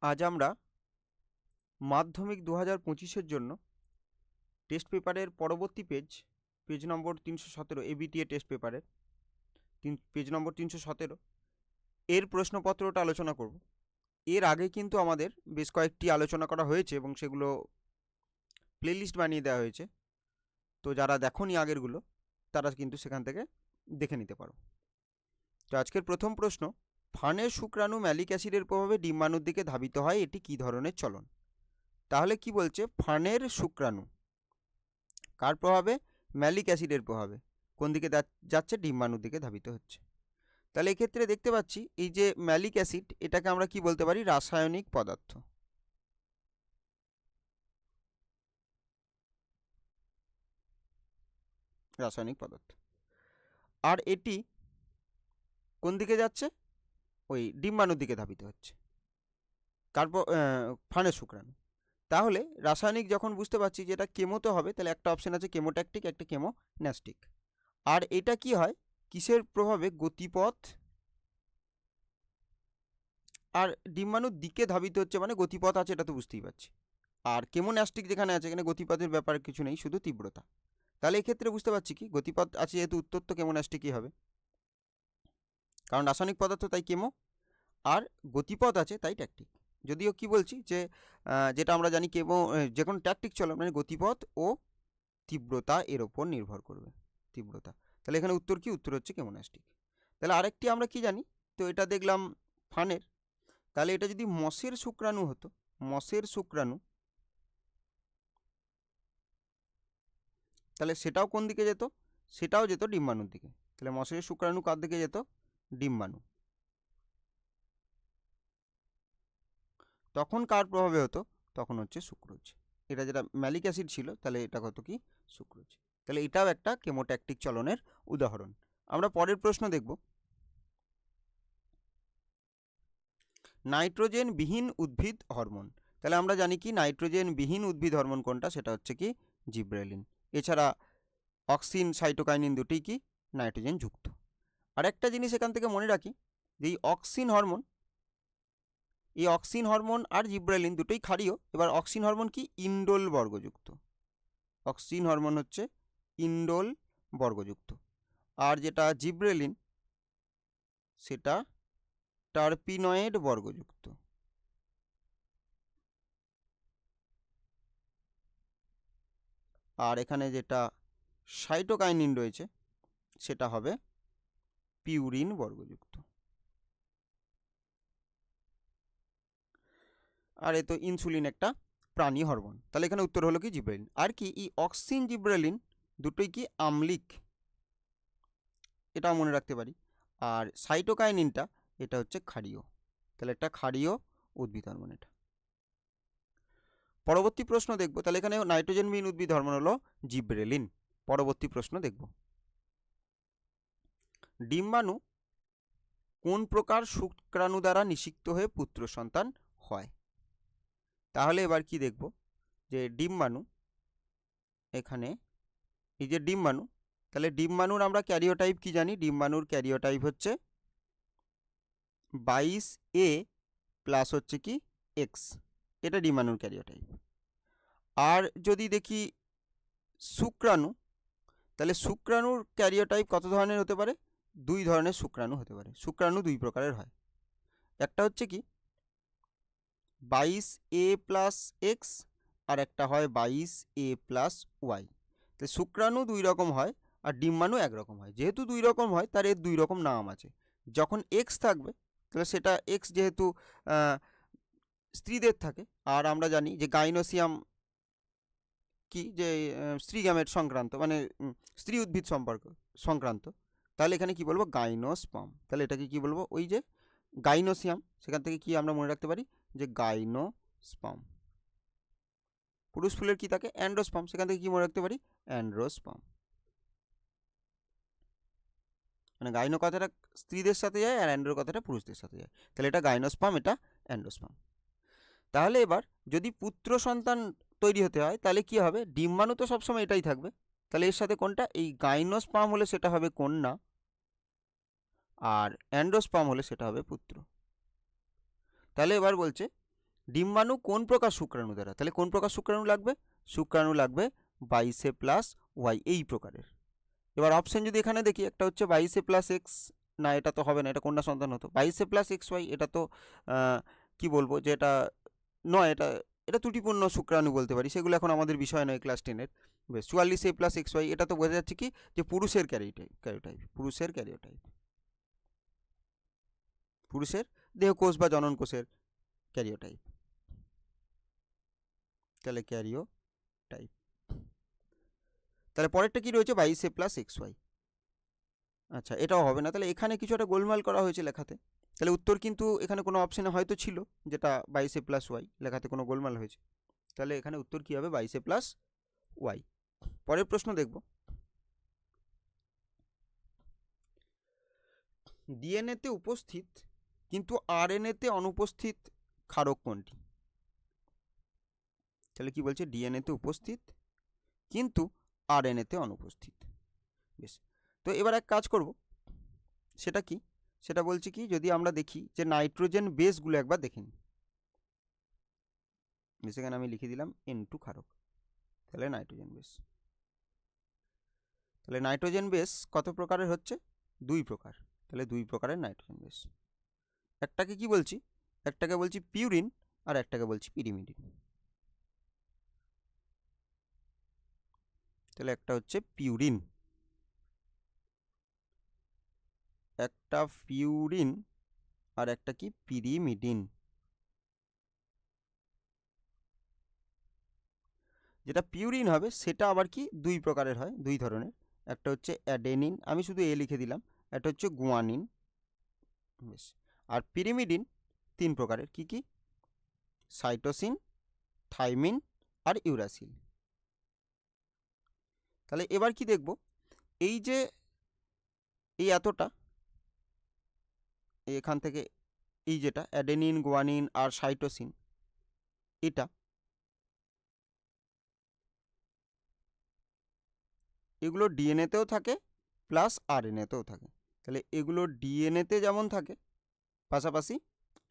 আজ আমরা মাধ্যমিক 2025-এর জন্য টেস্ট পেপারের পরবর্তী পেজ নম্বর 317 এবিটিএ টেস্ট পেপারের পেজ নম্বর 317 এর প্রশ্নপত্রটা আলোচনা করব। এর আগে কিন্তু আমাদের বেশ কয়েকটি আলোচনা করা হয়েছে এবং সেগুলো প্লেলিস্ট বানিয়ে দেওয়া হয়েছে, তো যারা দেখোনি আগেরগুলো তারা কিন্তু সেখান থেকে দেখে নিতে পারো। তো আজকের প্রথম প্রশ্ন, ফানের শুক্রাণু ম্যালিক অ্যাসিডের প্রভাবে ডিম্বাণুর দিকে ধাবিত হয়, এটি কী ধরনের চলন? তাহলে কি বলছে, ফানের শুক্রাণু কার প্রভাবে? ম্যালিক অ্যাসিডের প্রভাবে কোন দিকে যাচ্ছে? ডিম্বাণুর দিকে ধাবিত হচ্ছে। তাহলে এক্ষেত্রে দেখতে পাচ্ছি এই যে ম্যালিক অ্যাসিড, এটাকে আমরা কি বলতে পারি? রাসায়নিক পদার্থ। রাসায়নিক পদার্থ। আর এটি কোন দিকে যাচ্ছে? ওই ডিম্বাণুর দিকে ধাবিত হচ্ছে। ফানের শুক্রাণু। তাহলে রাসায়নিক যখন বুঝতে পারছি যে এটা কেমোতে হবে, তাহলে একটা অপশন আছে কেমোট্যাকটিক, একটা কেমোন্যাস্টিক। আর এটা কি হয়, কিসের প্রভাবে? গতিপথ। আর ডিম্বাণুর দিকে ধাবিত হচ্ছে মানে গতিপথ আছে, এটা তো বুঝতেই পারছি। আর কেমোন্যাস্টিক যেখানে আছে, এখানে গতিপথের ব্যাপার কিছু নেই, শুধু তীব্রতা। তাহলে এক্ষেত্রে বুঝতে পারছি কি, গতিপথ আছে যেহেতু উত্তর তো কেমোন্যাস্টিকই হবে, কারণ রাসায়নিক পদার্থ তাই কেমো, আর গতিপথ আছে তাই ট্যাকটিক। যদিও কি বলছি যে যেটা আমরা জানি কেমো যে কোনো ট্যাকটিক চলো মানে গতিপথ ও তীব্রতা এর ওপর নির্ভর করবে, তীব্রতা। তাহলে এখানে উত্তর কি? উত্তর হচ্ছে কেমোন্যাস্টিক। তাহলে আরেকটি আমরা কি জানি, তো এটা দেখলাম ফানের। তাহলে এটা যদি মসের শুক্রাণু হতো, মসের শুক্রাণু, তাহলে সেটাও কোন দিকে যেত? সেটাও যেত ডিম্বাণুর দিকে। তাহলে মসের শুক্রাণু কার দিকে যেত? ডিম্বাণু। তখন কার প্রভাবে হতো? তখন হচ্ছে সুক্রোজ। এটা যেটা ম্যালিক অ্যাসিড ছিল, তাহলে এটা কত কি? সুক্রোজ। তাহলে এটাও একটা কেমোট্যাকটিক চলনের উদাহরণ। আমরা পরের প্রশ্ন দেখব, নাইট্রোজেন বিহীন উদ্ভিদ হরমোন। তাহলে আমরা জানি কি নাইট্রোজেন বিহীন উদ্ভিদ হরমোন কোনটা? সেটা হচ্ছে কি? জিব্রেলিন। এছাড়া অক্সিন, সাইটোকাইনিন দুটোই কি? নাইট্রোজেন যুক্ত। আর একটা জিনিস এখান থেকে মনে রাখি, যে এই অক্সিন হরমোন, এই অক্সিন হরমোন আর জিব্রেলিন দুটোই ক্ষারীয়। এবার অক্সিন হরমোন কি? ইন্ডোল বর্গযুক্ত। অক্সিন হরমোন হচ্ছে ইন্ডোল বর্গযুক্ত। আর যেটা জিব্রেলিন, সেটা টার্পিনয়েড বর্গযুক্ত। আর এখানে যেটা সাইটোকাইনিন রয়েছে, সেটা হবে পিউরিন বর্গযুক্ত। আর এ তো ইনসুলিন একটা প্রাণী হরমোন। তাহলে এখানে উত্তর হলো কি? জিব্রেলিন। আর কি এই অক্সিন জিব্রেলিন দুটোই কি আম্লিক, এটাও মনে রাখতে পারি। আর সাইটোকাইনিনটা এটা হচ্ছে ক্ষারীয়। তাহলে একটা ক্ষারীয় উদ্ভিদ হরমোন এটা। পরবর্তী প্রশ্ন দেখব, তাহলে এখানে নাইট্রোজেন বিহীন উদ্ভিদ হরমোন হলো জিব্রেলিন। পরবর্তী প্রশ্ন দেখব, ডিম্বাণু কোন প্রকার শুক্রাণু দ্বারা নিষিক্ত হয়ে পুত্র সন্তান হয়? তাহলে এবার কি দেখব, যে ডিম্বাণু, এখানে এই যে ডিম্বাণু, তাহলে ডিম্বাণুর আমরা ক্যারিওটাইপ কি জানি? ডিম্বাণুর ক্যারিওটাইপ হচ্ছে 22A প্লাস হচ্ছে কি এক্স, এটা ডিম্বাণুর ক্যারিওটাইপ। আর যদি দেখি শুক্রাণু, তাহলে শুক্রাণুর ক্যারিওটাইপ কত ধরনের হতে পারে? 2 ধরনের শুক্রাণু হতে পারে। শুক্রাণু 2 প্রকারের হয়। একটা হচ্ছে কি 22A প্লাস এক্স, আর একটা হয় 22A প্লাস ওয়াই। তো শুক্রাণু 2 রকম হয় আর ডিম্বাণু একরকম হয়। যেহেতু 2 রকম হয়, তার এর 2 রকম নাম আছে। যখন এক্স থাকবে, তাহলে সেটা এক্স যেহেতু স্ত্রীদের থাকে, আর আমরা জানি যে গাইনোসিয়াম কি, যে স্ত্রী গ্যামেট সংক্রান্ত, মানে স্ত্রী উদ্ভিদ সম্পর্ক সংক্রান্ত, তাহলে এখানে কি বলবো? গাইনোস্পার্ম। তাহলে এটাকে কি বলবো? ওই যে গাইনোসিয়াম, সেখান থেকে কি আমরা মনে রাখতে পারি? যে গাইনোস্পার্ম। পুরুষ ফুলের কি থাকে? অ্যান্ড্রোস্পার্ম, সেখান থেকে কি মনে রাখতে পারি? অ্যান্ড্রোস্পার্ম। মানে গাইনো কথাটা স্ত্রীদের সাথে যায় আর অ্যান্ড্রো কথাটা পুরুষদের সাথে যায়। তাহলে এটা গাইনোস্পার্ম, এটা অ্যান্ড্রোস্পার্ম। তাহলে এবার যদি পুত্র সন্তান তৈরি হতে হয়, তাহলে কি হবে? ডিম্বাণু তো সবসময় এটাই থাকবে, তাহলে এর সাথে কোনটা? এই গাইনোস্পার্ম হলে সেটা হবে কন্যা, আর অ্যান্ড্রোস্পার্ম হলে সেটা হবে পুত্র। তাহলে এবার বলছে ডিম্বাণু কোন প্রকার শুক্রাণু দ্বারা? তাহলে কোন প্রকার শুক্রাণু লাগবে? শুক্রাণু লাগবে 22A+Y এই প্রকারের। এবার অপশন যদি এখানে দেখি, একটা হচ্ছে 22A+X, না এটা তো হবে না, এটা কন্যা সন্তান হতো। 22A+XY এটা তো কি বলবো যে এটা নয়, এটা এটা ত্রুটিপূর্ণ শুক্রাণু বলতে পারি, সেগুলো এখন আমাদের বিষয় নয় ক্লাস 10-এর। বেশ, 44A+XY এটা তো বোঝা যাচ্ছে কি যে পুরুষের ক্যারিওটাইপ, পুরুষের ক্যারিওটাইপ, পুরুষের দেহকোষ বা জনন কোষের ক্যারিওটাইপ, তাহলে ক্যারিওটাইপ। তাহলে পরেরটা কি রয়েছে? 22A+XY। আচ্ছা, এটাও হবে না, তাহলে এখানে কিছু একটা গোলমাল করা হয়েছে লেখাতে। তাহলে উত্তর কিন্তু এখানে কোনো অপশানে হয়তো ছিল যেটা 22A+Y, লেখাতে কোনো গোলমাল হয়েছে। তাহলে এখানে উত্তর কি হবে? 22A+Y। পরের প্রশ্ন দেখব, ডিএনএতে উপস্থিত কিন্তু আরএনএতে অনুপস্থিত ক্ষারক কোনটি? তাহলে কি বলছে? ডিএনএতে উপস্থিত কিন্তু আরএনএতে অনুপস্থিত। বেশ, তো এবার এক কাজ করব, সেটা কি? সেটা বলছি কি, যদি আমরা দেখি যে নাইট্রোজেন বেসগুলো একবার দেখে নিই। সেখানে আমি লিখে দিলাম N2 ক্ষারক, তাহলে নাইট্রোজেন বেস। তাহলে নাইট্রোজেন বেস কত প্রকারের হচ্ছে? 2 প্রকার। তাহলে 2 প্রকারের নাইট্রোজেন বেস। একটাকে কি বলছি? একটাকে বলছি পিউরিন, আর একটাকে বলছি পিরিমিডিন। তাহলে একটা হচ্ছে পিউরিন, একটা পিউরিন, আর একটা কি? পিরিমিডিন। যেটা পিউরিন হবে সেটা আবার কি 2 প্রকারের হয়, 2 ধরনের। একটা হচ্ছে অ্যাডেনিন, আমি শুধু এ লিখে দিলাম। একটা হচ্ছে গুয়ানিন। বেশ, আর পিরিমিডিন 3 প্রকারের। কি কি? সাইটোসিন, থাইমিন আর ইউরাসিল। তাহলে এবার কি দেখব, এই যে এই এতটা, এখান থেকে এই যেটা অ্যাডেনিন, গুয়ানিন আর সাইটোসিন, এটা এগুলো ডিএনএতেও থাকে প্লাস আরএনএতেও থাকে। তাহলে এগুলো ডিএনএতে যেমন থাকে পাশাপাশি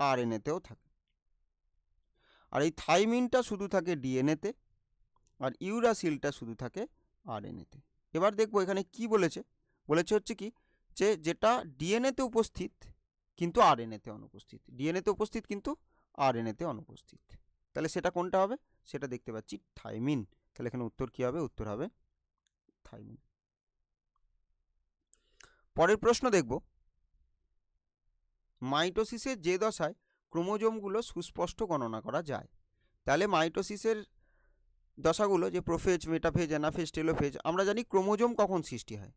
আরএনএতেও থাকে। আর এই থাইমিনটা শুধু থাকে ডিএনএতে, আর ইউরাসিলটা শুধু থাকে আরএনএতে। এবার দেখব এখানে কি বলেছে। বলেছে হচ্ছে কি যে যেটা ডিএনএতে উপস্থিত কিন্তু আরএনএতে অনুপস্থিত, ডিএনএতে উপস্থিত কিন্তু আরএনএতে অনুপস্থিত। তাহলে সেটা কোনটা হবে? সেটা দেখতে পাচ্ছি থাইমিন। তাহলে এখানে উত্তর কি হবে? উত্তর হবে থাইমিন। পরের প্রশ্ন দেখব, মাইটোসিসের যে দশায় ক্রোমোজোমগুলো সুস্পষ্ট গণনা করা যায়। তাহলে মাইটোসিসের দশাগুলো যে প্রোফেজ, মেটাফেজ, অ্যানাফেজ, টেলোফেজ, আমরা জানি ক্রোমোজোম কখন সৃষ্টি হয়।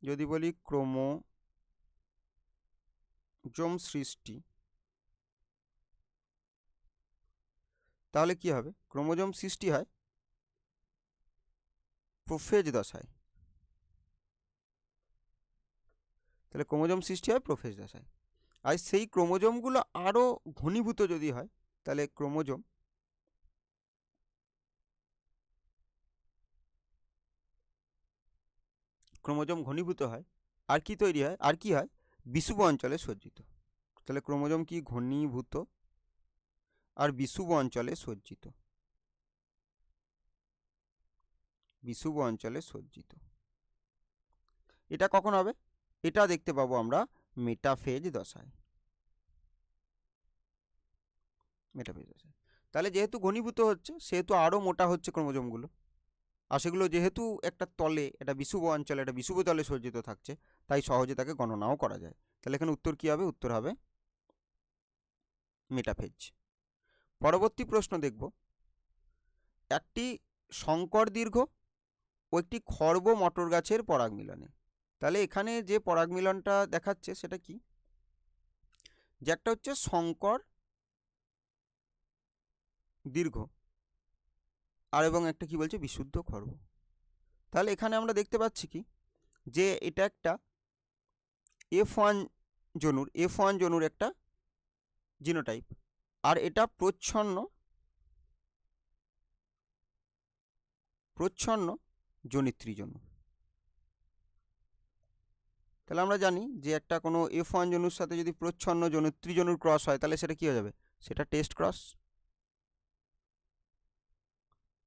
যদি বলি ক্রোমোজোম সৃষ্টি, তাহলে কি হবে? ক্রোমোজোম সৃষ্টি হয় প্রোফেজ দশায়। তাহলে ক্রোমোজোম সৃষ্টি হয় প্রোফেজ দশায়। আর সেই ক্রোমোজোমগুলো আরও ঘনীভূত যদি হয়, তাহলে ক্রোমোজোম ঘনীভূত হয়, আর কি তৈরি হয়? আর কি হয়? বিষুব অঞ্চলে সজ্জিত। তাহলে ক্রোমোজোম কি? ঘনীভূত আর বিষুব অঞ্চলে সজ্জিত, বিষুব অঞ্চলে সজ্জিত। এটা কখন হবে? এটা দেখতে পাবো আমরা মেটাফেজ দশায়। মেটাফেজ দশায়। তাহলে যেহেতু ঘনীভূত হচ্ছে সেহেতু আরও মোটা হচ্ছে ক্রোমোজোমগুলো, আর সেগুলো যেহেতু একটা তলে, একটা বিষুব অঞ্চলে, একটা বিষুব তলে সজ্জিত থাকছে, তাই সহজে তাকে গণনাও করা যায়। তাহলে এখানে উত্তর কি হবে? উত্তর হবে মেটাফেজ। পরবর্তী প্রশ্ন দেখব, একটি শঙ্কর দীর্ঘ ও একটি খর্ব মটর গাছের পরাগ মিলনে। তাহলে এখানে যে পরাগ মিলনটা দেখাচ্ছে সেটা কি? যে একটা হচ্ছে শঙ্কর দীর্ঘ, আর এবং একটা কি বলছে? বিশুদ্ধ খর্ব। তাহলে এখানে আমরা দেখতে পাচ্ছি কি যে এটা একটা F1 জনুর একটা জিনোটাইপ, আর এটা প্রচ্ছন্ন জনিত্রী জনু। তাহলে আমরা জানি যে একটা কোনো F1 জনুর সাথে যদি প্রচ্ছন্ন জনু ত্রিজনুর ক্রস হয় তাহলে সেটা কি হয়ে যাবে, সেটা টেস্ট ক্রস।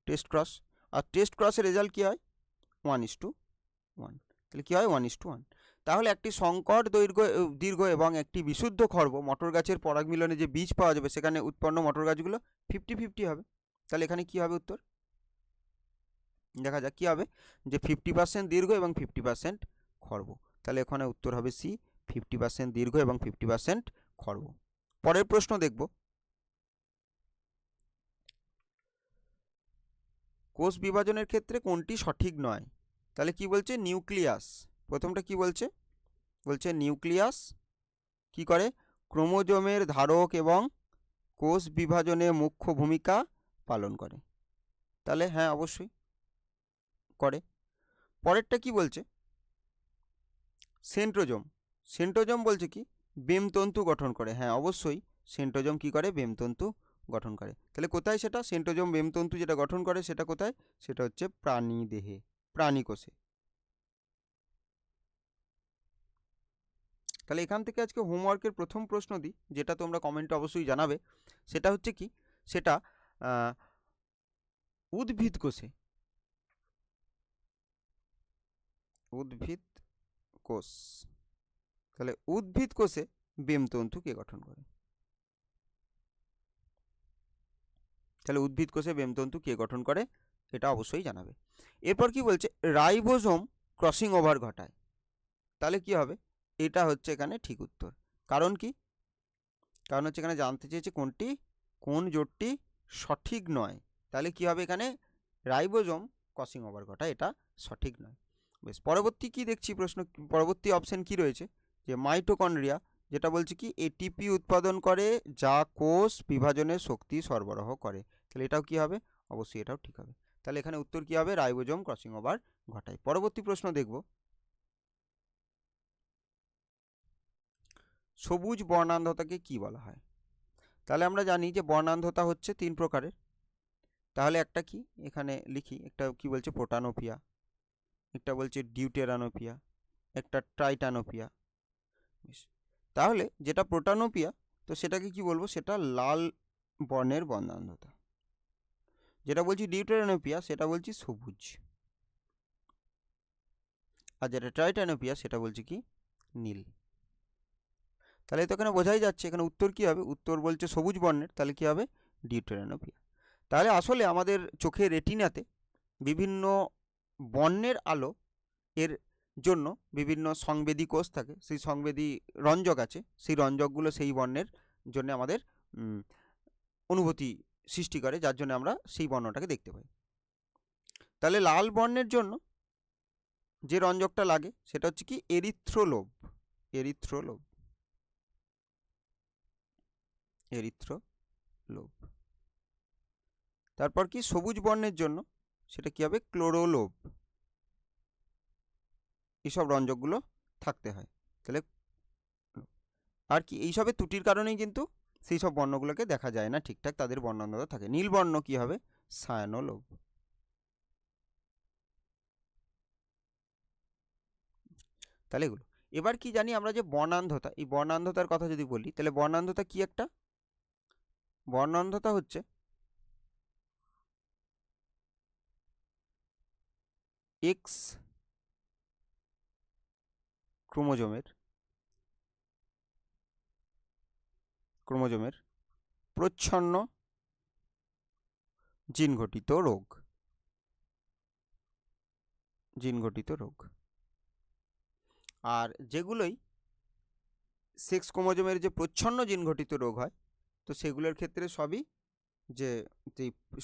টেস্ট ক্রস, আর টেস্ট ক্রসের রেজাল্ট কী হয়, 1:1। তাহলে কী হয়, 1:1। তাহলে একটি সংকর দীর্ঘ এবং একটি বিশুদ্ধ খর্ব মটর গাছের পরাগ মিলনে যে বীজ পাওয়া যাবে সেখানে উৎপন্ন মটর গাছগুলো 50-50 হবে। তাহলে এখানে কি হবে উত্তর, দেখা যাক কী হবে, যে 50% দীর্ঘ এবং 50% খর্ব। তাহলে এখানে উত্তর হবে সি, 50% দীর্ঘ এবং 50% খর্ব। পরের প্রশ্ন দেখব, কোষ বিভাজনের ক্ষেত্রে কোনটি সঠিক নয়। তাহলে কি বলছে, নিউক্লিয়াস। প্রথমটা কি বলছে, বলছে নিউক্লিয়াস কি করে, ক্রোমোজোমের ধারক এবং কোষ বিভাজনে মুখ্য ভূমিকা পালন করে। তাহলে হ্যাঁ অবশ্যই করে। পরেরটা কি বলছে, সেন্ট্রোজোম। সেন্ট্রোজোম বলছে কি, বেমতন্তু গঠন করে। হ্যাঁ অবশ্যই সেন্ট্রোজোম কি করে, বেমতন্তু গঠন করে। তাহলে কোথায় সেটা, সেন্ট্রোজোম বেমতন্তু যেটা গঠন করে সেটা কোথায়, সেটা হচ্ছে প্রাণী দেহে, প্রাণী কোষে। তাহলে এখান থেকে আজকে হোমওয়ার্কের প্রথম প্রশ্ন দিই, যেটা তোমরা কমেন্টে অবশ্যই জানাবে। সেটা হচ্ছে কি, সেটা উদ্ভিদ কোষে, উদ্ভিদ কোষ, তাহলে উদ্ভিদ কোষে বেমতন্তু কে গঠন করে। তাহলে উদ্ভিদ কোষে বেমতন্তু কে গঠন করে এটা অবশ্যই জানাবে। এরপর কি বলছে, রাইবোজোম ক্রসিং ওভার ঘটায়। তাহলে কি হবে, এটা হচ্ছে এখানে ঠিক উত্তর। কারণ কি, কারণ হচ্ছে এখানে জানতে চেয়েছে কোন জোটটি সঠিক নয়। তাহলে কি হবে, এখানে রাইবোজোম ক্রসিং ওভার ঘটায়, এটা সঠিক নয়। বেশ, পরবর্তী কি দেখছি প্রশ্ন, পরবর্তী অপশন কি রয়েছে, যে মাইটোকন্ড্রিয়া, যেটা বলছে কি এটিপি উৎপাদন করে যা কোষ বিভাজনের শক্তি সরবরাহ করে। তাহলে এটাও কি হবে, অবশ্যই এটাও ঠিক হবে। তাহলে এখানে উত্তর কি হবে, রাইবোজোম ক্রসিং ওভার ঘটায়। পরবর্তী প্রশ্ন দেখব, সবুজ বর্ণান্ধতাকে কি বলা হয়। তাহলে আমরা জানি যে বর্ণান্ধতা হচ্ছে 3 প্রকারের। তাহলে একটা কি এখানে লিখি, একটা কি বলছে প্রোটানোপিয়া, একটা বলছে ডিউটেরানোপিয়া, একটা ট্রাইটানোপিয়া। তাহলে যেটা প্রোটানোপিয়া, তো সেটাকে কি বলবো, সেটা লাল বর্ণের বর্ণান্ধতা। যেটা বলছি ডিউটেরানোপিয়া সেটা বলছি সবুজ। আর যেটা ট্রাইটানোপিয়া সেটা বলছি কি নীল। তাহলে তো এখানে বোঝাই যাচ্ছে এখানে উত্তর কি হবে, উত্তর বলছে সবুজ বর্ণের, তাহলে কি হবে ডিউটেরানোপিয়া। তাহলে আসলে আমাদের চোখের রেটিনাতে বিভিন্ন বর্ণের আলো এর জন্য বিভিন্ন সংবেদী কোষ থাকে, সেই সংবেদী রঞ্জক আছে, সেই রঞ্জকগুলো সেই বর্ণের জন্য আমাদের অনুভূতি সৃষ্টি করে, যার জন্য আমরা সেই বর্ণটাকে দেখতে পাই। তাহলে লাল বর্ণের জন্য যে রঞ্জকটা লাগে সেটা হচ্ছে কি এরিথ্রোলোব, এরিথ্রোলোব, এরিথ্রোলোব। তারপর কি সবুজ বর্ণের জন্য সেটা কি হবে, ক্লোরোলোব। এইসব রঞ্জকগুলো থাকতে হয়। তাহলে আর কি এইসবের ত্রুটির কারণেই কিন্তু সেই সব বর্ণগুলোকে দেখা যায় না ঠিকঠাক, তাদের বর্ণান্ধতা থাকে। নীল বর্ণ কি হবে, সায়ানোলোব। তাহলে এগুলো এবার কি জানি আমরা, যে বর্ণান্ধতা, এই বর্ণান্ধতার কথা যদি বলি তাহলে বর্ণান্ধতা কি একটা, বর্ণান্ধতা হচ্ছে এক্স ক্রোমোজোমের প্রচ্ছন্ন জিনঘটিত রোগ, আর যেগুলোই সেক্স ক্রোমোজোমের যে প্রচ্ছন্ন জিনঘটিত রোগ হয়, তো সেগুলোর ক্ষেত্রে সবই যে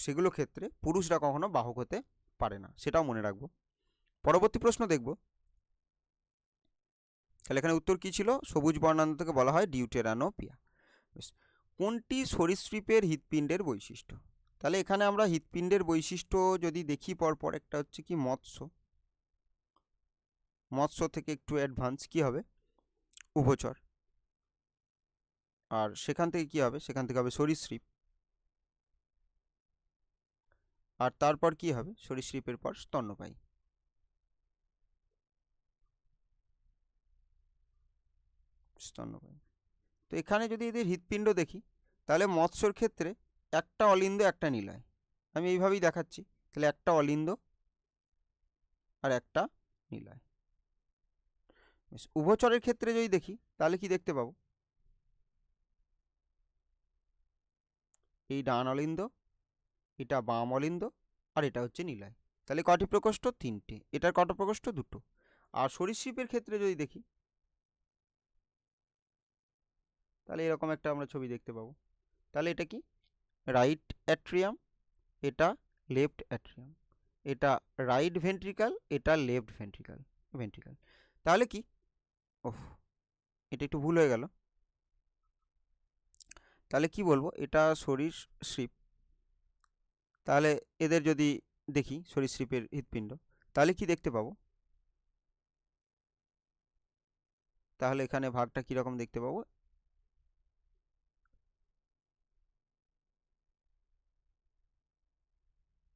সেগুলো ক্ষেত্রে পুরুষরা কখনো বাহক হতে পারে না, সেটাও মনে রাখবো। পরবর্তী প্রশ্ন দেখব, তাহলে এখানে উত্তর কি ছিল, সবুজ বর্ণান্ধতাকে বলা হয় ডিউটেরানোপিয়া। কোনটি সরীসৃপের হৃৎপিণ্ডের বৈশিষ্ট্য। তাহলে এখানে আমরা হৃৎপিণ্ডের বৈশিষ্ট্য যদি দেখি পরপর, একটা হচ্ছে কি মৎস্য থেকে একটু অ্যাডভান্স কি হবে, উভচর। আর সেখান থেকে কি হবে, সেখান থেকে হবে সরীসৃপ। আর তারপর কি হবে, সরীসৃপের পর স্তন্যপায়ী। স্তন্যপায়ী। তো এখানে যদি এদের হৃৎপিণ্ড দেখি তাহলে মৎস্যর ক্ষেত্রে একটা অলিন্দ একটা নিলয়, আমি এইভাবেই দেখাচ্ছি। তাহলে একটা অলিন্দ আর একটা নিলয়। উভচরের ক্ষেত্রে যদি দেখি তাহলে কি দেখতে পাবো, এই ডান অলিন্দ, এটা বাম অলিন্দ, আর এটা হচ্ছে নিলয়। তাহলে কটি প্রকোষ্ঠ? তিনটে। এটার কত প্রকোষ্ঠ? দুটো। আর সরীসৃপের ক্ষেত্রে যদি দেখি তাহলে এরকম একটা আমরা ছবি দেখতে পাবো। তাহলে এটা কি? রাইট অ্যাট্রিয়াম, এটা লেফট অ্যাট্রিয়াম, এটা রাইট ভেন্ট্রিকাল, এটা লেফট ভেন্ট্রিকাল। তাহলে কি, ওহ এটা একটু ভুল হয়ে গেল। তাহলে কি বলবো, এটা সরীসৃপ। তাহলে এদের যদি দেখি সরীসৃপের হৃৎপিণ্ড তাহলে কি দেখতে পাবো, তাহলে এখানে ভাগটা কিরকম দেখতে পাবো,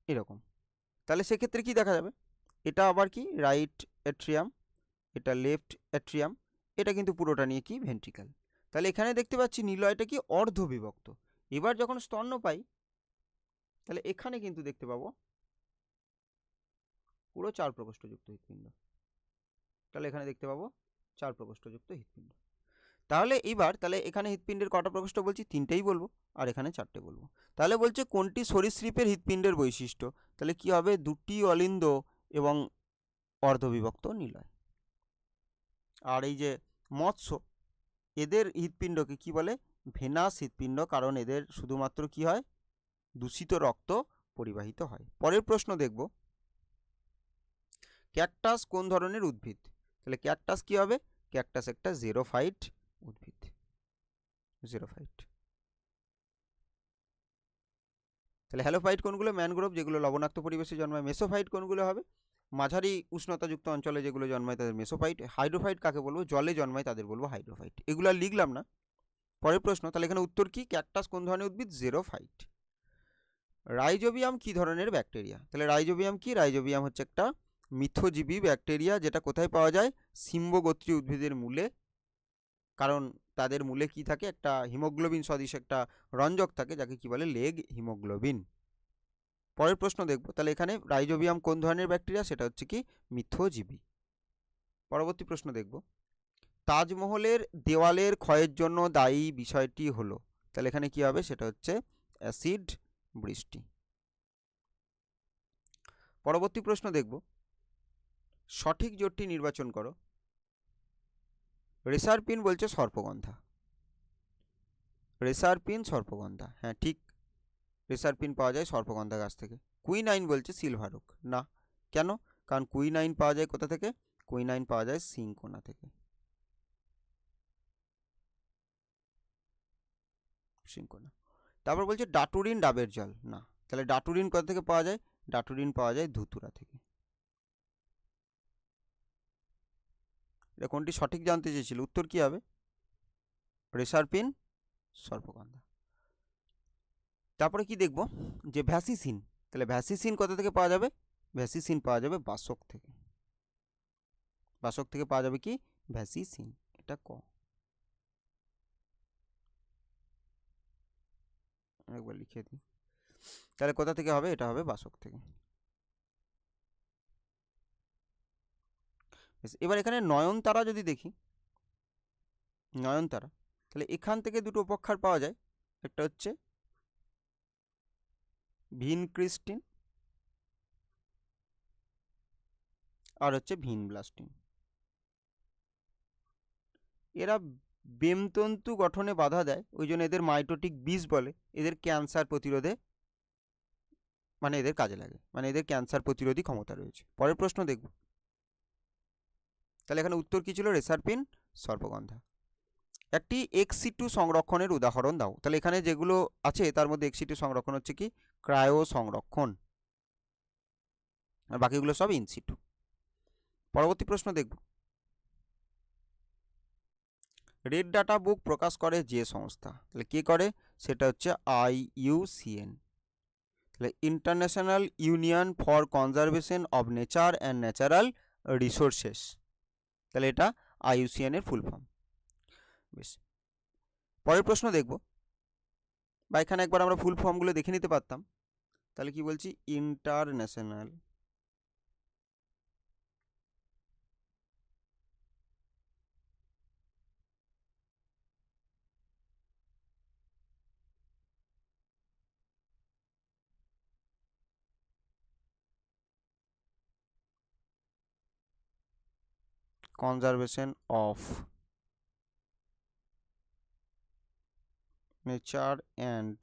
এরকম। তাহলে সেক্ষেত্রে কি দেখা যাবে, এটা আবার কি রাইট অ্যাট্রিয়াম, এটা লেফট অ্যাট্রিয়াম, এটা কিন্তু পুরোটা নিয়ে কি ভেন্ট্রিকাল। তাহলে এখানে দেখতে পাচ্ছি নিলয়টা কি অর্ধবিভক্ত। এবার যখন স্তন্যপায়ী তাহলে এখানে কিন্তু দেখতে পাবো পুরো 4 প্রকোষ্ঠযুক্ত হৃৎপিণ্ড। তাহলে এখানে দেখতে পাবো 4 প্রকোষ্ঠযুক্ত হৃৎপিণ্ড। তাহলে তাহলে এখানে হৃৎপিণ্ডের কটা প্রকোষ্ঠ বলছি? তিনটেই বলবো, আর এখানে 4টে বলবো। তাহলে বলছে কোনটি সরীসৃপের হৃৎপিণ্ডের বৈশিষ্ট্য, তাহলে কি হবে, দুটি অলিন্দ এবং অর্ধবিভক্ত নিলয়। আর এই যে মৎস্য, এদের হৃৎপিণ্ডকে কি বলে? ভেনাস হৃৎপিণ্ড, কারণ এদের শুধুমাত্র কি হয়, দূষিত রক্ত পরিবাহিত হয়। পরের প্রশ্ন দেখব, ক্যাকটাস কোন ধরনের উদ্ভিদ? তাহলে ক্যাকটাস কি হবে? ক্যাকটাস একটা জেরোফাইট উদ্ভিদ, জেরোফাইট। তাহলে হ্যালোফাইট কোনগুলো? ম্যানগ্রোভ, যেগুলো লবণাক্ত পরিবেশে জন্মায়। মেসোফাইট কোনগুলো হবে? মাঝারি উষ্ণতাযুক্ত অঞ্চলে যেগুলো জন্মায় তাদের মেসোফাইট। হাইড্রোফাইট কাকে বলবো? জলে জন্মায় তাদের বলবো হাইড্রোফাইট। এগুলো আর লিখলাম না। পরের প্রশ্ন, তাহলে এখানে উত্তর কি? ক্যাকটাস কোন ধরনের উদ্ভিদ? জেরোফাইট। রাইজোবিয়াম কি ধরনের ব্যাকটেরিয়া? তাহলে রাইজোবিয়াম কি? রাইজোবিয়াম হচ্ছে একটা মিথজীবী ব্যাকটেরিয়া, যেটা কোথায় পাওয়া যায়? সিম্বগোত্রী উদ্ভিদের মূলে। কারণ তাদের মূলে কি থাকে? একটা হিমোগ্লোবিন সদৃশ একটা রঞ্জক থাকে, যাকে কি বলে? Leg haemoglobin. পরের প্রশ্ন দেখব, তাহলে এখানে রাইজোবিয়াম কোন ধরনের ব্যাকটেরিয়া? সেটা হচ্ছে কি মিথজীবী। পরবর্তী প্রশ্ন দেখব, তাজমহলের দেওয়ালের ক্ষয়ের জন্য দায়ী বিষয়টি হলো, তাহলে এখানে কি হবে? সেটা হচ্ছে অ্যাসিড বৃষ্টি। পরবর্তী প্রশ্ন দেখব, সঠিক জোটটি নির্বাচন করো। রেসারপিন বলছে সর্পগন্ধা, রেসারপিন সর্পগন্ধা, হ্যাঁ ঠিক, রেসারপিন পাওয়া যায় সর্পগন্ধা গাছ থেকে। কুইনাইন বলছে সিলভারওক, না। কেন? কারণ কুইনাইন পাওয়া যায় কোথা থেকে? কুইনাইন পাওয়া যায় সিনকোনা থেকে, সিনকোনা। তারপর বলছে ডাটুরিন ডাবের জল, না। তাহলে ডাটুরিন কোথা থেকে পাওয়া যায়? ডাটুরিন পাওয়া যায় ধুতুরা থেকে। এটা কোনটি সঠিক জানতে চেয়েছিল, উত্তর কি হবে? রেসারপিন সর্পগন্ধা। তারপরে কি দেখব, যে ভ্যাসিসিন, তাহলে ভ্যাসিসিন কোথা থেকে পাওয়া যাবে? ভ্যাসিসিন পাওয়া যাবে বাসক থেকে, বাসক থেকে পাওয়া যাবে কি ভ্যাসিসিন, এটা ক। একবার লিখে দিই, তাহলে কোথা থেকে হবে? এটা হবে বাসক থেকে। এবার এখানে নয়নতারা যদি দেখি, নয়নতারা, তাহলে এখান থেকে দুটো উপক্ষার পাওয়া যায়, একটা হচ্ছে ভিনক্রিস্টিন আর হচ্ছে ভিনব্লাস্টিন। এরা বেমতন্তু গঠনে বাধা দেয়, ওই জন্য এদের মাইটোটিক বীজ বলে। এদের ক্যান্সার প্রতিরোধে মানে এদের কাজে লাগে, মানে এদের ক্যান্সার প্রতিরোধী ক্ষমতা রয়েছে। পরের প্রশ্ন দেখব, তাহলে এখানে উত্তর কি ছিল? রেসারপিন সর্পগন্ধা। একটি এক্সিটু সংরক্ষণের উদাহরণ দাও, তাহলে এখানে যেগুলো আছে তার মধ্যে এক্সিটু সংরক্ষণ হচ্ছে কি ক্রায়ো সংরক্ষণ, আর বাকিগুলো সব ইনসিটু। পরবর্তী প্রশ্ন দেখব, রেড ডাটা বুক প্রকাশ করে যে সংস্থা, তাহলে কে করে? সেটা হচ্ছে IUCN, তাহলে international union for conservation of nature and natural resources, তাহলে এটা IUCN এর ফুল ফর্ম। বেশ, পরের প্রশ্ন দেখব, বা এখানে একবার আমরা ফুল ফর্মগুলো দেখে নিতে পারতাম। তাহলে কি বলছি, international conservation of nature and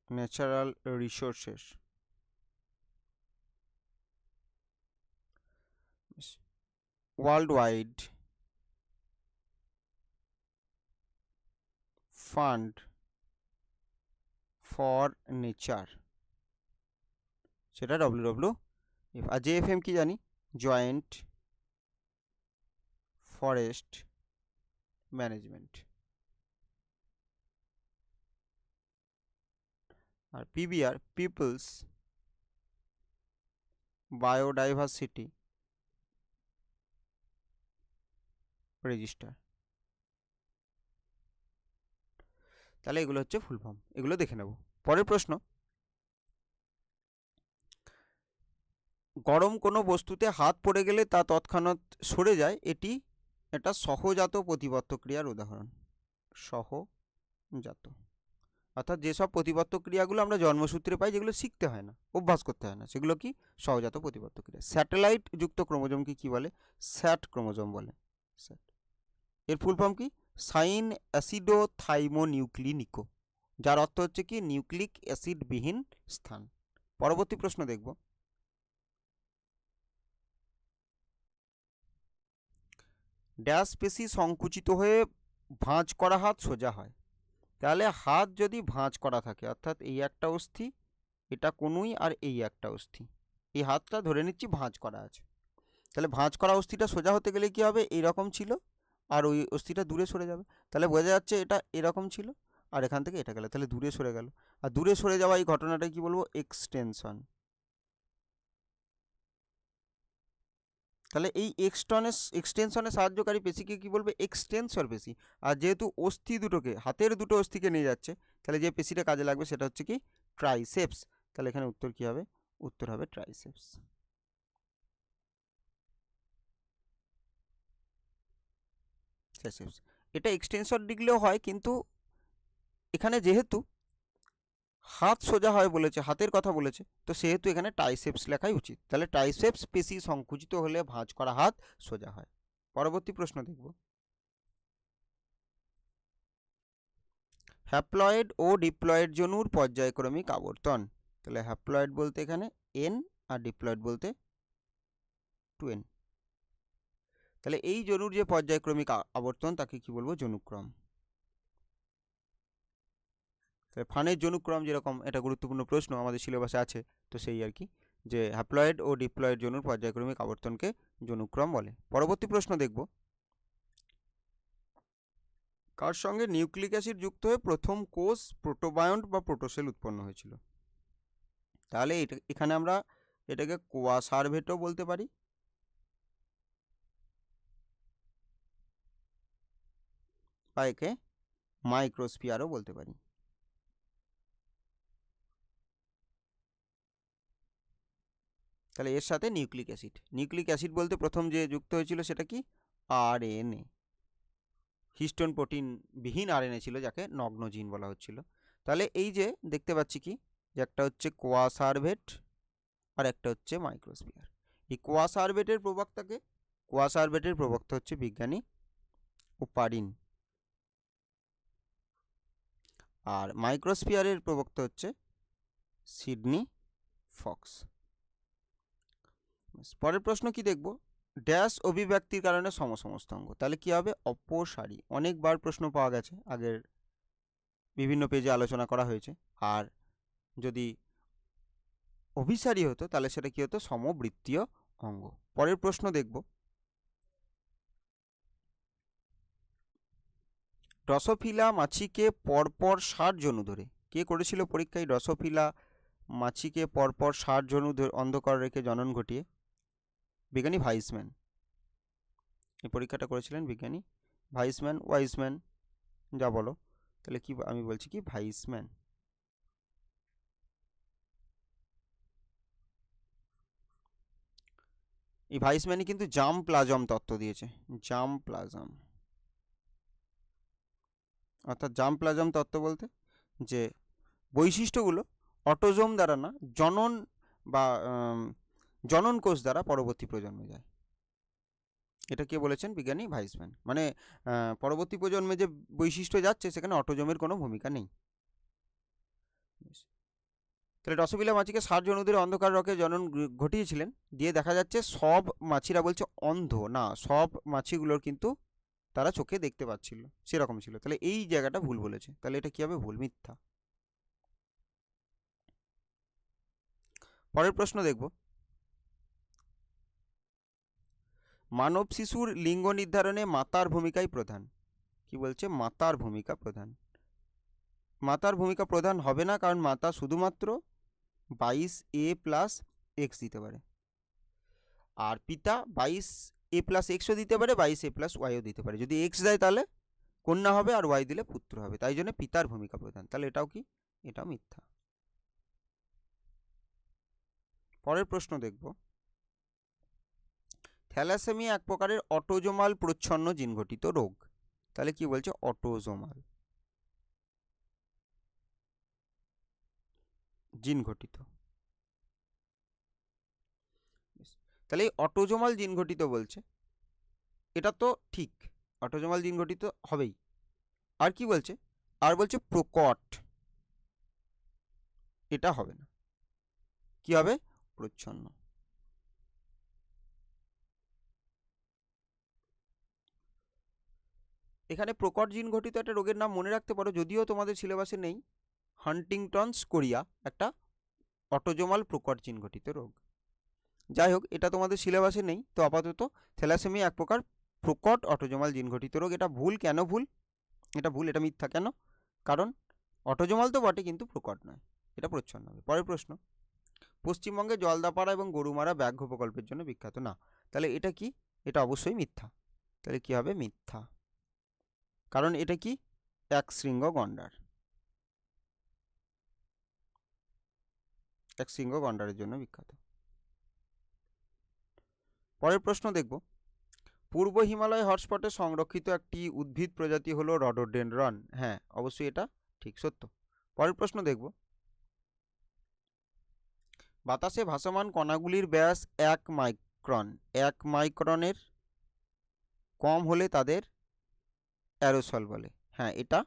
natural resources worldwide fund for nature, সেটা WWF। আর JFM কি জানি, জয়েন্ট ফরেস্ট ম্যানেজমেন্ট। আর PBR, পিপলস বায়োডাইভার্সিটি রেজিস্টার। তাহলে এগুলো হচ্ছে ফুল ফর্ম, এগুলো দেখে নেব। পরের প্রশ্ন, গরম কোনো বস্তুতে হাত পড়ে গেলে তা তৎক্ষণাৎ সরে যায়, এটি এটা সহজাত প্রতিবর্ত ক্রিয়ার উদাহরণ। সহজাত অর্থাৎ যেসব প্রতিবর্ত ক্রিয়াগুলো আমরা জন্মসূত্রে পাই, যেগুলো শিখতে হয় না, অভ্যাস করতে হয় না, সেগুলো কি সহজাত প্রতিবর্ত ক্রিয়া। স্যাটেলাইট যুক্ত ক্রোমোজোমকে কি বলে, স্যাট ক্রোমোজোম বলে। এর ফুল ফর্ম কি, সাইন অ্যাসিডোথাইমোনিউক্লিনিকো, যার অর্থ হচ্ছে কি নিউক্লিক অ্যাসিডবিহীন স্থান। পরবর্তী প্রশ্ন দেখব, ড্যাশ পেশি সংকুচিত হয়ে ভাঁজ করা হাত সোজা হয়। তাহলে হাত যদি ভাঁজ করা থাকে, অর্থাৎ এই একটা অস্থি, এটা কনুই, আর এই একটা অস্থি, এই হাতটা ধরে নিচ্ছি ভাঁজ করা আছে। তাহলে ভাঁজ করা অস্থিটা সোজা হতে গেলে কি হবে, এইরকম ছিল, আর ওই অস্থিটা দূরে সরে যাবে। তাহলে বোঝা যাচ্ছে এটা এরকম ছিল, আর এখান থেকে এটা গেল, তাহলে দূরে সরে গেল। আর দূরে সরে যাওয়া এই ঘটনাটা কি বলবো, এক্সটেনশন। তাহলে এই এক্সটেনশনে সাহায্যকারী পেশিকে কি বলবে, এক্সটেনসর পেশি। আর যেহেতু অস্থি দুটোকে, হাতের দুটো অস্থিকে নিয়ে যাচ্ছে, তাহলে যে পেশিটা কাজে লাগবে সেটা হচ্ছে কি ট্রাইসেপস। তাহলে এখানে উত্তর কি হবে, উত্তর হবে ট্রাইসেপস। এটা এক্সটেনসর দিলেও হয়, কিন্তু এখানে যেহেতু হাত সোজা হয় বলেছে, হাতের কথা বলেছে, তো সেহেতু এখানে ট্রাইসেপস লেখাই উচিত। তাহলে ট্রাইসেপস পেশি সংকুচিত হলে ভাঁজ করা হাত সোজা হয়। পরবর্তী প্রশ্ন দেখব, হ্যাপ্লয়েড ও ডিপ্লয়েড জনুর পর্যায়ক্রমিক আবর্তন। তাহলে হ্যাপ্লয়েড বলতে এখানে N, আর ডিপ্লয়েড বলতে 2N। তাহলে এই জনুর যে পর্যায়ক্রমিক আবর্তন তাকে কি বলবো, জনুক্রম। তাহলে ফানের জনুক্রম যেরকম, এটা গুরুত্বপূর্ণ প্রশ্ন আমাদের সিলেবাসে আছে, তো সেই আর কি, যে হ্যাপ্লয়েড ও ডিপ্লয়েড জনুর পর্যায়ক্রমিক আবর্তনকে জনুক্রম বলে। পরবর্তী প্রশ্ন দেখব, কার সঙ্গে নিউক্লিক অ্যাসিড যুক্ত হয়ে প্রথম কোষ প্রোটোবায়ন্ট বা প্রোটোসেল উৎপন্ন হয়েছিল। তাহলে এখানে আমরা এটাকে কোয়াসারভেটও বলতে পারি, বা একে মাইক্রোস্ফিয়ারও বলতে পারি। তাহলে এর সাথে নিউক্লিক অ্যাসিড বলতে প্রথম যে যুক্ত হয়েছিল সেটা কি, RNA, হিস্টোন প্রোটিন বিহীন RNA ছিল, যাকে নগ্ন জিন বলা হচ্ছিল। তাহলে এই যে দেখতে পাচ্ছি কি, যে একটা হচ্ছে কোয়াসারভেট আর একটা হচ্ছে মাইক্রোস্ফিয়ার। এই কোয়াসারভেটের প্রবক্তা হচ্ছে বিজ্ঞানী ওপারিন, আর মাইক্রোস্ফিয়ারের প্রবক্তা হচ্ছে সিডনি ফক্স। পরের প্রশ্ন কি দেখব, ড্যাশ অভিব্যক্তির কারণে সমসমস্তাঙ্গ। তাহলে কি হবে, অপসারী। অনেকবার প্রশ্ন পাওয়া গেছে, আগের বিভিন্ন পেজে আলোচনা করা হয়েছে। আর যদি অভিসারী হতো তাহলে সেটা কি হতো, সমবৃত্তীয় অঙ্গ। পরের প্রশ্ন দেখব, ড্রসোফিলা মাছিকে পরপর 60 জনু ধরে, কে করেছিল পরীক্ষায় ড্রসোফিলা মাছিকে পরপর 60 জনু অন্ধকার রেখে জনন ঘটিয়ে, বিজ্ঞানী ভাইসম্যান। এই পরীক্ষাটা করেছিলেন বিজ্ঞানী ভাইসম্যান, ওয়াইসম্যান, যা বলো। তাহলে কি আমি বলছি কি ভাইসম্যান। এই ভাইসম্যানই কিন্তু জাম প্লাজম তত্ত্ব দিয়েছে, জাম প্লাজম। অর্থাৎ জাম প্লাজম তত্ত্ব বলতে যে বৈশিষ্ট্যগুলো অটোজোম দ্বারা না, জনন বা জনন কোষ দ্বারা পরবর্তী প্রজন্মে যায়। এটা কে বলেছেন? বিজ্ঞানী ভাইসম্যান। মানে পরবর্তী প্রজন্মে যে বৈশিষ্ট্য যাচ্ছে সেখানে অটোজোমের কোনো ভূমিকা নেই। তাহলে ড্রসোফিলা মাছিকে 60 জন উদের অন্ধকার রকে জনন ঘটিয়েছিলেন, দিয়ে দেখা যাচ্ছে সব মাছিরা বলছে অন্ধ না, সব মাছিগুলোর কিন্তু তারা চোখে দেখতে পাচ্ছিল, সেরকম ছিল। তাহলে এই জায়গাটা ভুল বলেছে, তাহলে এটা কি হবে? ভুল, মিথ্যা। পরের প্রশ্ন দেখব, মানব শিশুর লিঙ্গ নির্ধারণে মাতার ভূমিকাই প্রধান। কি বলছে? মাতার ভূমিকা প্রধান। মাতার ভূমিকা প্রধান হবে না, কারণ মাতা শুধুমাত্র 22A+X দিতে পারে, আর পিতা 22A+Xও দিতে পারে, 22A+Yও দিতে পারে। যদি X দেয় তাহলে কন্যা হবে, আর Y দিলে পুত্র হবে, তাই জন্য পিতার ভূমিকা প্রধান। তাহলে এটাও কি? এটাও মিথ্যা। পরের প্রশ্ন দেখব, থ্যালাসেমিয়া এক প্রকারের অটোজোমাল প্রচ্ছন্ন জিন ঘটিত রোগ। তাহলে কি বলছে? অটোজোমাল জিন ঘটিত। তাহলে এই অটোজোমাল জিন ঘটিত বলছে, এটা তো ঠিক, অটোজোমাল জিন ঘটিত হবেই। আর কি বলছে? আর বলছে প্রকট, এটা হবে না। কি হবে? প্রচ্ছন্ন। এখানে প্রকট জিন ঘটিত একটা রোগের নাম মনে রাখতে পারো, যদিও তোমাদের সিলেবাসে নেই। হান্টিংটনস কোরিয়া একটা অটোজোমাল প্রকট জিন ঘটিত রোগ। যাই হোক, এটা তোমাদের সিলেবাসে নেই, তো আপাতত থ্যালাসেমিয়া এক প্রকার প্রকট অটোজোমাল জিন ঘটিত রোগ। এটা ভুল। কেন ভুল? এটা ভুল, এটা মিথ্যা। কেন? কারণ অটোজোমাল তো বটে, কিন্তু প্রকট নয়, এটা প্রচ্ছন্ন হবে। পরের প্রশ্ন, পশ্চিমবঙ্গে জলদাপাড়া এবং গরুমারা ব্যাঘ্র প্রকল্পের জন্য বিখ্যাত। না, তাহলে এটা কি? এটা অবশ্যই মিথ্যা। তাহলে কি হবে? মিথ্যা। কারণ এটা কি? এক শৃঙ্গ গন্ডার, এক শৃঙ্গ গন্ডারের জন্য বিখ্যাত। পরের প্রশ্ন দেখব, পূর্ব হিমালয় হটস্পটে সংরক্ষিত একটি উদ্ভিদ প্রজাতি হলো রডোডেনড্রন। হ্যাঁ, অবশ্যই এটা ঠিক, সত্য। পরের প্রশ্ন দেখব, বাতাসে ভাসমান কণাগুলির ব্যাস 1 মাইক্রন, 1 মাইক্রনের কম হলে তাদের অ্যারোসল বলে। হ্যাঁ, এটা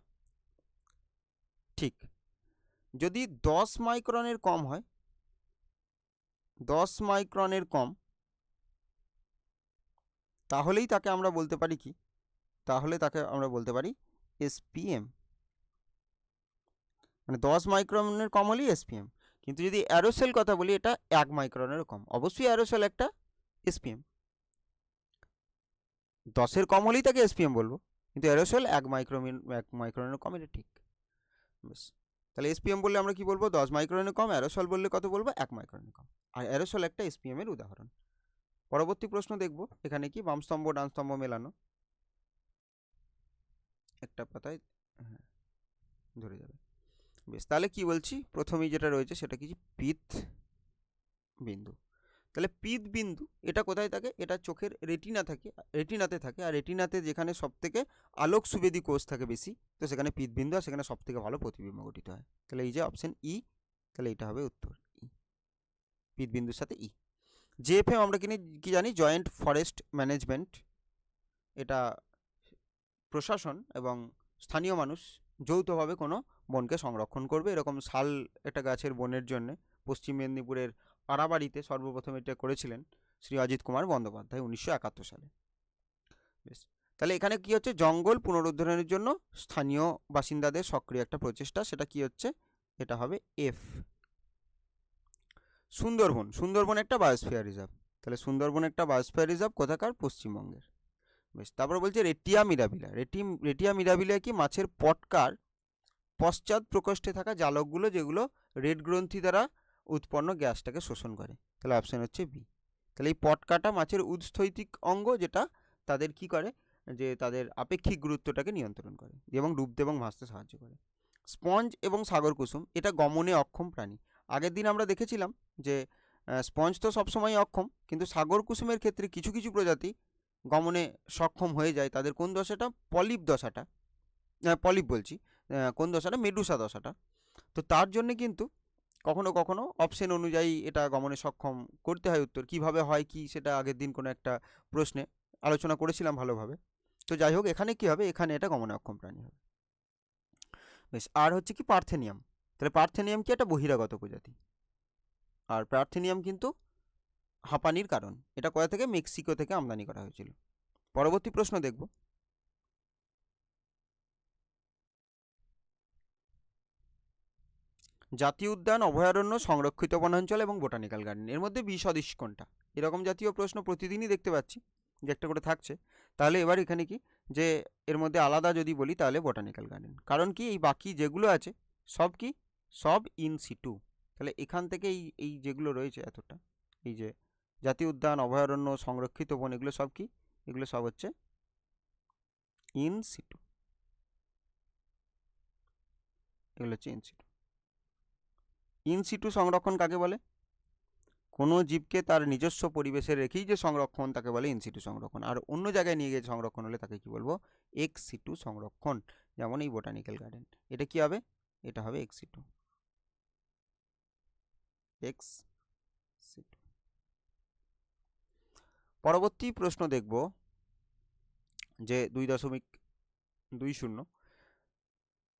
ঠিক। যদি 10 মাইক্রনের কম হয়, 10 মাইক্রনের কম, তাহলেই তাকে আমরা বলতে পারি কি? তাহলে তাকে আমরা বলতে পারি এসপিএম। মানে 10 মাইক্রনের কম হলেই এসপিএম। কিন্তু যদি অ্যারোসেল কথা বলি, এটা 1 মাইক্রনেরও কম, অবশ্যই অ্যারোসেল একটা এসপিএম। 10-এর কম হলেই তাকে এসপিএম বলবো, কিন্তু অ্যারোসেল 1 মাইক্রনের কম, এটা ঠিক। বেশ, তাহলে এসপিএম বললে আমরা কি বলবো? 10 মাইক্রনের কম। অ্যারোসল বললে কত বলবো? 1 মাইক্রনের কম। আর অ্যারোসল একটা এসপিএম এর উদাহরণ। পরবর্তী প্রশ্ন দেখব, এখানে কি বাম স্তম্ভ ডান স্তম্ভ মেলানো, একটা পাতায় হ্যাঁ ধরে যাবে। বেশ, তাহলে কি বলছি? প্রথমেই যেটা রয়েছে সেটা কি? পিত বিন্দু। তাহলে পিত বিন্দু এটা কোথায় থাকে? এটা চোখের রেটিনাতে থাকে। আর রেটিনাতে যেখানে সব থেকে আলোক সুবেদী কোষ থাকে বেশি, তো সেখানে পিত বিন্দু, আর সেখানে সব থেকে ভালো প্রতিবিম্ব গঠিত হয়। তাহলে এই যে অপশন ই, তাহলে এটা হবে উত্তর ই, পিত বিন্দুর সাথে ই। জেএফএম আমরা কি জানি? Joint forest management. এটা প্রশাসন এবং স্থানীয় মানুষ যৌথভাবে কোনো বনকে সংরক্ষণ করবে। এরকম শাল একটা গাছের বনের জন্য পশ্চিম মেদিনীপুরের আড়াবাড়িতে সর্বপ্রথম এটা করেছিলেন শ্রী অজিত কুমার বন্দ্যোপাধ্যায় 1971 সালে। বেশ, তাহলে এখানে কি হচ্ছে? জঙ্গল পুনরুদ্ধারের জন্য স্থানীয় বাসিন্দাদের সক্রিয় একটা প্রচেষ্টা, সেটা কি হচ্ছে? এটা হবে এফ। সুন্দরবন, সুন্দরবন একটা বায়োস্ফিয়ার রিজার্ভ। তাহলে সুন্দরবন একটা বায়োস্ফিয়ার রিজার্ভ কোথাকার? পশ্চিমবঙ্গের। বেশ, তারপরে বলছে রেটিয়া মিরাবিলা। রেটিয়া মিরাবিলা কি? মাছের পটকার পশ্চাৎ প্রকোষ্ঠে থাকা জালকগুলো, যেগুলো রেড গ্রন্থি দ্বারা উৎপন্ন গ্যাসটাকে শোষণ করে। তাহলে অপশন হচ্ছে বি। তাহলে এই পটকাটা মাছের উৎস্থৈতিক অঙ্গ, যেটা তাদের কি করে, যে তাদের আপেক্ষিক গুরুত্বটাকে নিয়ন্ত্রণ করে এবং ডুবতে এবং ভাসতে সাহায্য করে। স্পঞ্জ এবং সাগর কুসুম এটা গমনে অক্ষম প্রাণী। আগের দিন আমরা দেখেছিলাম যে স্পঞ্জ তো সবসময় অক্ষম, কিন্তু সাগর কুসুমের ক্ষেত্রে কিছু কিছু প্রজাতি গমনে সক্ষম হয়ে যায়। তাদের কোন দশাটা? পলিপ দশাটা, পলিপ বলছি, কোন দশাটা? মেডুসা দশাটা। তো তার জন্য কিন্তু কখনো কখনো অপশন অনুযায়ী এটা গমনে সক্ষম করতে হয়। উত্তর কীভাবে হয় কি সেটা আগের দিন কোনো একটা প্রশ্নে আলোচনা করেছিলাম ভালোভাবে। তো যাই হোক, এখানে কি হবে? এখানে এটা গমনে অক্ষম প্রাণী হবে। বেশ, আর হচ্ছে কি পার্থেনিয়াম। তাহলে পার্থেনিয়াম কি একটা বহিরাগত প্রজাতি, আর পার্থেনিয়াম কিন্তু হাঁপানির কারণ। এটা কোথা থেকে? মেক্সিকো থেকে আমদানি করা হয়েছিল। পরবর্তী প্রশ্ন দেখব, জাতীয় উদ্যান, অভয়ারণ্য, সংরক্ষিত বনাঞ্চল এবং বোটানিক্যাল গার্ডেন, এর মধ্যে বিসদৃশ কোনটা? এরকম জাতীয় প্রশ্ন প্রতিদিনই দেখতে পাচ্ছি যে একটা করে থাকছে। তাহলে এবার এখানে কি, যে এর মধ্যে আলাদা যদি বলি তাহলে বোটানিক্যাল গার্ডেন। কারণ কি, এই বাকি যেগুলো আছে সব কি, সব ইন সিটু। তাহলে এখান থেকে এই যেগুলো রয়েছে এতটা, এই যে জাতীয় উদ্যান, অভয়ারণ্য, সংরক্ষিত বন, এগুলো সব কি? এগুলো সব হচ্ছে ইন সিটু। এগুলো হচ্ছে ইন সিটু। ইন সিটু সংরক্ষণ কাকে বলে? কোনো জীবকে তার নিজস্ব পরিবেশে রেখেই যে সংরক্ষণ তাকে বলে ইন সিটু সংরক্ষণ। আর অন্য জায়গায় নিয়ে গিয়ে সংরক্ষণ হলে তাকে কি বলবো? এক্স সিটু সংরক্ষণ। যেমন এই বোটানিক্যাল গার্ডেন, এটা কি হবে? এটা হবে এক্স সিটু। এক্স সিটু। পরবর্তী প্রশ্ন দেখব, যে 2.20,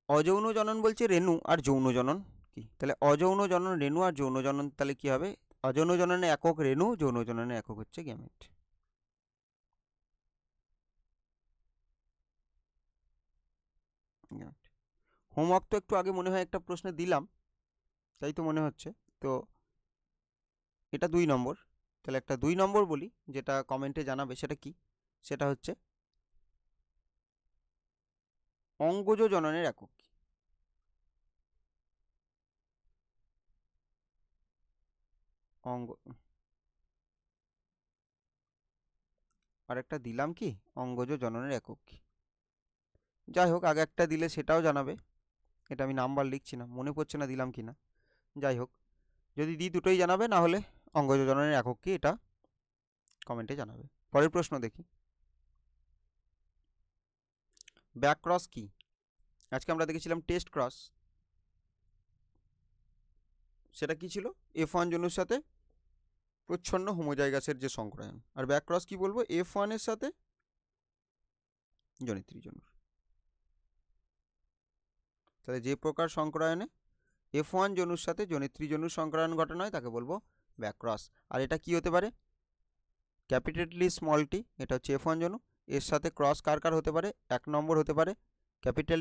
অযৌন জনন বলছে রেণু আর যৌন জনন কি? তাহলে অযৌন জনন রেণু আর যৌন জনন তাহলে কি হবে? অযৌন জননে একক রেণু, যৌন জননে একক হচ্ছে গ্যামেট। হোমওয়ার্ক তো একটু আগে মনে হয় একটা প্রশ্নে দিলাম, তাই তো মনে হচ্ছে। তো এটা 2 নম্বর। তাহলে একটা 2 নম্বর বলি, যেটা কমেন্টে জানাবে সেটা কি? সেটা হচ্ছে অঙ্গজ জননের একক কি? অঙ্গ, আরেকটা দিলাম কি, অঙ্গজ জননের একক কি? যাই হোক, আগে একটা দিলে সেটাও জানাবে। এটা আমি নাম্বার লিখছি না, মনে পড়ছে না দিলাম কি না। যাই হোক, যদি দিই দুটোই জানাবে, না হলে অঙ্গজ জননের একক কি এটা কমেন্টে জানাবে। পরের প্রশ্ন দেখি, ব্যাক ক্রস কি? আজকে আমরা দেখেছিলাম টেস্ট ক্রস, সেটা কি ছিল? F1 জনুর সাথে প্রচ্ছন্ন হোমোজাইগাসের যে সংক্রায়ন। আর ব্যাক ক্রস কি বলবো? F1 এর সাথে জনিত্রী জনুর। তাহলে যে প্রকার সংক্রায়নে F1 জনুর সাথে জনিত্রী জনুর সংক্রায়ন ঘটানো হয় তাকে বলবো ব্যাক ক্রস। আর এটা কি হতে পারে? ক্যাপিটাল টি স্মল টি, এটা হচ্ছে F1 জনু। এর সাথে ক্রস কার কার হতে পারে? 1 নম্বর হতে পারে ক্যাপিটাল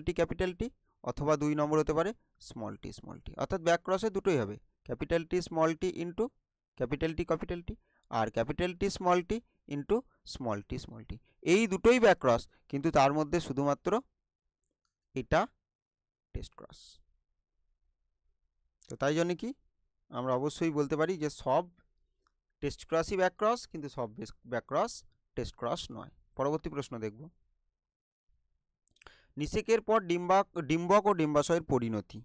টি, অথবা 2 নম্বর হতে পারে স্মল টি। অর্থাৎ ব্যাক ক্রসে দুটোই হবে, capital T small tea into capital T, আর capital T into small tea. এই দুটোই ব্যাক ক্রস, কিন্তু তার মধ্যে শুধুমাত্র এটা টেস্ট ক্রস। তো তাই জন্য কি আমরা অবশ্যই বলতে পারি যে সব টেস্ট ক্রসই ব্যাক ক্রস, কিন্তু সব ব্যাক ক্রস টেস্ট ক্রস নয়। পরবর্তী প্রশ্ন দেখব, নিষেকের পর ডিম্বক ও ডিম্বাশয়ের পরিণতি।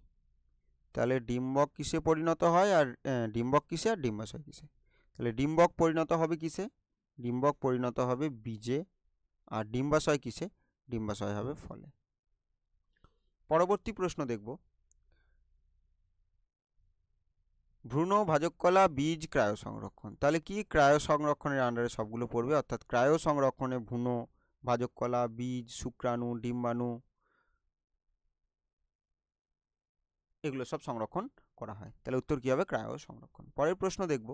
তাহলে ডিম্বক কিসে পরিণত হয়, আর ডিম্বক কিসে, আর ডিম্বাশয় কিসে? তাহলে ডিম্বক পরিণত হবে কিসে? ডিম্বক পরিণত হবে বীজে। আর ডিম্বাশয় কিসে? ডিম্বাশয় হবে ফলে। পরবর্তী প্রশ্ন দেখব, ভ্রূণ, ভাজককলা, বীজ, ক্রায়ো সংরক্ষণ। তাহলে কি ক্রায়ো সংরক্ষণের আন্ডারে সবগুলো পড়বে, অর্থাৎ ক্রায়ো সংরক্ষণে ভ্রূণ, ভাজককলা, বীজ, শুক্রাণু, ডিম্বাণু, এগুলো সব সংরক্ষণ করা হয়। তাহলে উত্তর কি হবে? ক্রায়ো সংরক্ষণ। পরের প্রশ্ন দেখব,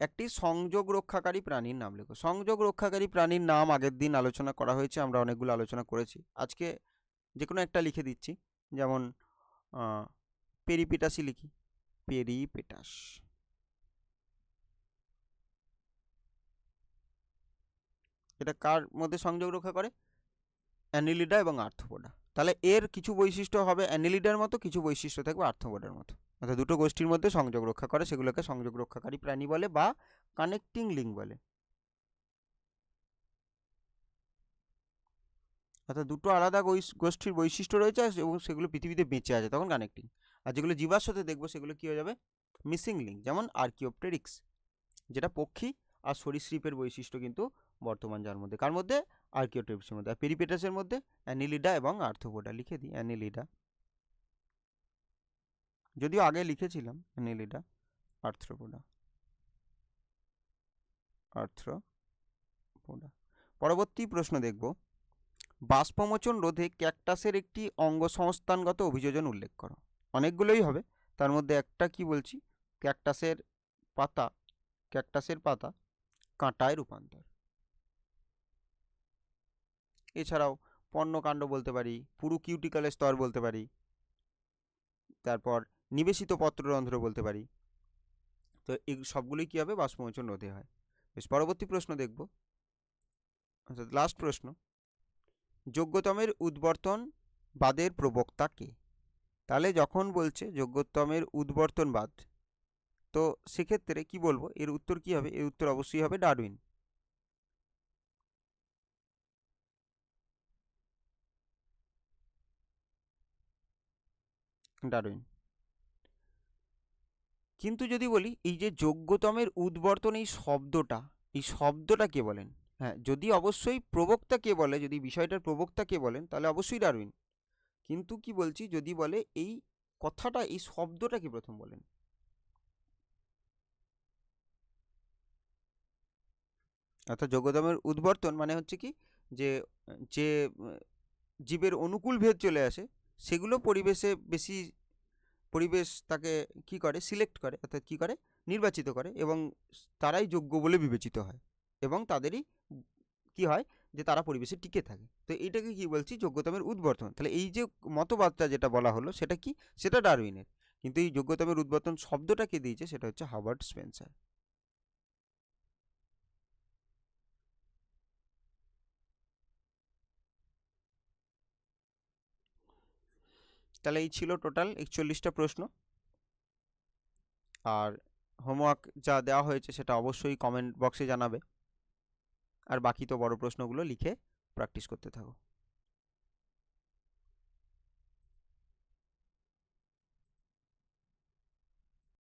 একটি সংযোগ রক্ষাকারী প্রাণীর নাম লেখো। সংযোগ রক্ষাকারী প্রাণীর নাম আগের দিন আলোচনা করা হয়েছে, আমরা অনেকগুলো আলোচনা করেছি। আজকে যে কোনো একটা লিখে দিচ্ছি, যেমন পেরিপিটাসই লিখি, পেরিপিটাস। এটা কার মধ্যে সংযোগ রক্ষা করে? অ্যানিলিডা এবং আর্থ্রোপোডা। তাহলে এর কিছু বৈশিষ্ট্য হবে অ্যানিলিডার মতো, কিছু বৈশিষ্ট্য থাকবে আর্থ্রোপোডার মতো। অর্থাৎ দুটো গোষ্ঠীর মধ্যে সংযোগ রক্ষা করে, সেগুলোকে সংযোগ রক্ষাকারী প্রাণী বলে বা কানেক্টিং লিঙ্ক বলে। অর্থাৎ দুটো আলাদা গোষ্ঠীর বৈশিষ্ট্য রয়েছে এবং সেগুলো পৃথিবীতে বেঁচে আছে, তখন কানেক্টিং। আর যেগুলো জীবাশ্মতে দেখবো সেগুলো কী হয়ে যাবে, মিসিং লিঙ্ক। যেমন আর্কিওপটেরিক্স, যেটা পক্ষী আর সরীসৃপের বৈশিষ্ট্য কিন্তু বর্তমান, যার মধ্যে কার মধ্যে, আর্কিওপটেরিক্সের মধ্যে। আর পেরিপেটাসের মধ্যে অ্যানিলিডা এবং আর্থ্রোপোডা। লিখে দিই অ্যানিলিডা, যদিও আগে লিখেছিলাম অ্যানিলিডা, আর্থ্রোপোডা। পরবর্তী প্রশ্ন দেখব, বাষ্পমোচন রোধে ক্যাকটাসের একটি অঙ্গসংস্থানগত অভিযোজন উল্লেখ করো। অনেকগুলোই হবে, তার মধ্যে একটা কি বলছি, ক্যাকটাসের পাতা কাঁটায় রূপান্তর। এছাড়াও পর্ণকাণ্ড বলতে পারি, পুরু কিউটিকলের স্তর বলতে পারি, তারপর নিবেশিত পত্ররন্ধ্র বলতে পারি। তো এই সবগুলোই কী হবে, বাষ্পমোচন রোধে হয়। বেশ, পরবর্তী প্রশ্ন দেখব, অর্থাৎ লাস্ট প্রশ্ন, যোগ্যতমের উদ্বর্তন বাদের প্রবক্তা কে? তাহলে যখন বলছে যোগ্যতমের উদ্বর্তনবাদ, তো সেক্ষেত্রে কি বলবো, এর উত্তর কি হবে? এর উত্তর অবশ্যই হবে ডারউইন। ডারউইন। কিন্তু যদি বলি এই যে যোগ্যতমের উদ্বর্তন, এই শব্দটা কে বলেন? হ্যাঁ, যদি অবশ্যই প্রবক্তা কে বলে, যদি বিষয়টার প্রবক্তা কে বলেন, তাহলে অবশ্যই ডারউইন। কিন্তু কি বলছি, যদি বলে এই কথাটা, এই শব্দটা কি প্রথম বলেন, অর্থাৎ যোগ্যতমের উদ্বর্তন মানে হচ্ছে কি, যে যে জীবের অনুকূল ভেদ চলে আসে, সেগুলো পরিবেশ তাকে কি করে, সিলেক্ট করে, অর্থাৎ কি করে, নির্বাচিত করে, এবং তারাই যোগ্য বলে বিবেচিত হয়, এবং তাদেরই কি হয়, যে তারা পরিবেশে টিকে থাকে। তো এইটাকে কি বলছি, যোগ্যতমের উদ্বর্তন। তাহলে এই যে মতবাদটা যেটা বলা হলো, সেটা কি, সেটা ডারউইনের। কিন্তু এই যোগ্যতমের উদ্বর্তন শব্দটা কে দিয়েছে, সেটা হচ্ছে হার্বার্ট স্পেন্সার। তাহলে এই ছিল টোটাল 41টা প্রশ্ন। আর হোমওয়ার্ক যা দেওয়া হয়েছে সেটা অবশ্যই কমেন্ট বক্সে জানাবে, আর বাকি তো বড় প্রশ্নগুলো লিখে প্র্যাকটিস করতে থাকো।